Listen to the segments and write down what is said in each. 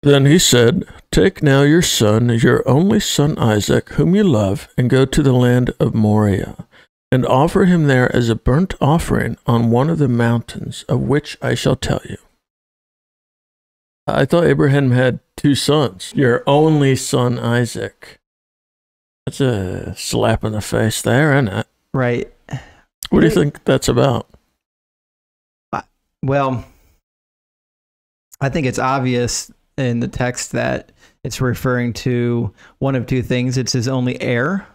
Then he said, "Take now your son, your only son Isaac, whom you love, and go to the land of Moriah, and offer him there as a burnt offering on one of the mountains of which I shall tell you." I thought Abraham had two sons. Your only son Isaac. That's a slap in the face there, isn't it? Right. What do you think that's about? Well, I think it's obvious in the text that it's referring to one of two things. It's his only heir.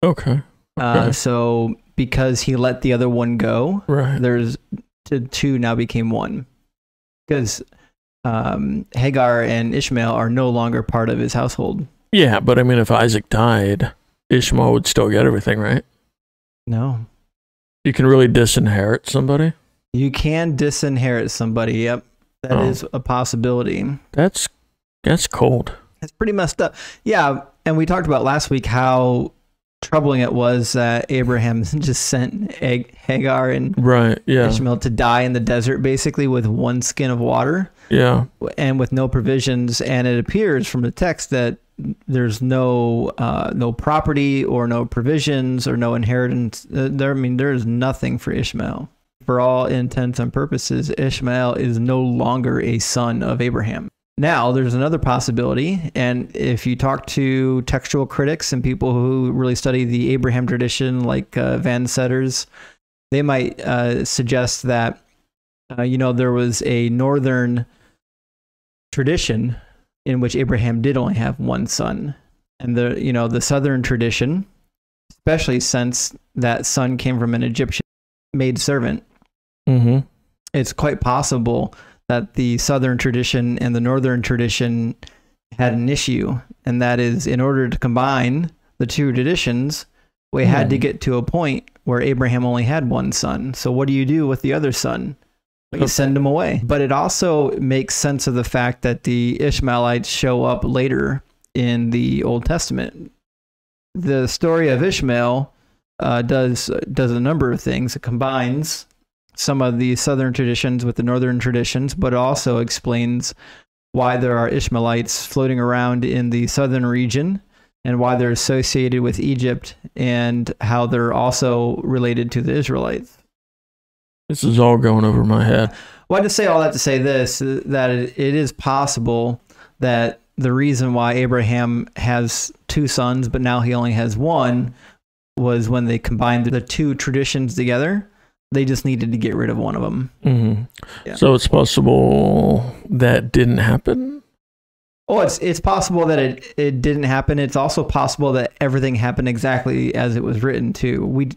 Okay. So because he let the other one go, right, there's two now became one. Because Hagar and Ishmael are no longer part of his household. Yeah, but I mean, if Isaac died, Ishmael would still get everything, right? No. You can really disinherit somebody? You can disinherit somebody, yep. That is a possibility. That's cold. It's pretty messed up. Yeah, and we talked about last week how troubling it was that Abraham just sent Hagar and Ishmael to die in the desert, basically, with one skin of water. Yeah. And with no provisions. And it appears from the text that there's no property or no provisions or no inheritance. There is nothing for Ishmael. For all intents and purposes, Ishmael is no longer a son of Abraham. Now, there's another possibility, and if you talk to textual critics and people who really study the Abraham tradition, like Van Setters, they might suggest that, there was a northern tradition in which Abraham did only have one son. And the southern tradition, especially since that son came from an Egyptian maidservant, it's quite possible that the southern tradition and the northern tradition had an issue, and that is, in order to combine the two traditions, we had to get to a point where Abraham only had one son. So what do you do with the other son? You send him away. But it also makes sense of the fact that the Ishmaelites show up later in the Old Testament. The story of Ishmael does a number of things. It combines some of the southern traditions with the northern traditions, but it also explains why there are Ishmaelites floating around in the southern region and why they're associated with Egypt and how they're also related to the Israelites. This is all going over my head. Well, I just say all that to say this, that it is possible that the reason why Abraham has two sons, but now he only has one, was when they combined the two traditions together. They just needed to get rid of one of them. Yeah. So it's possible that didn't happen? Oh, it's possible that it didn't happen. It's also possible that everything happened exactly as it was written too. We,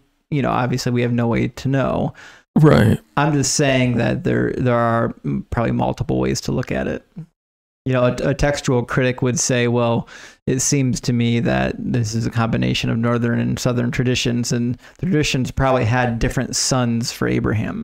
obviously we have no way to know. Right. I'm just saying that there are probably multiple ways to look at it. A textual critic would say, well, it seems to me that this is a combination of northern and southern traditions, and the traditions probably had different sons for Abraham.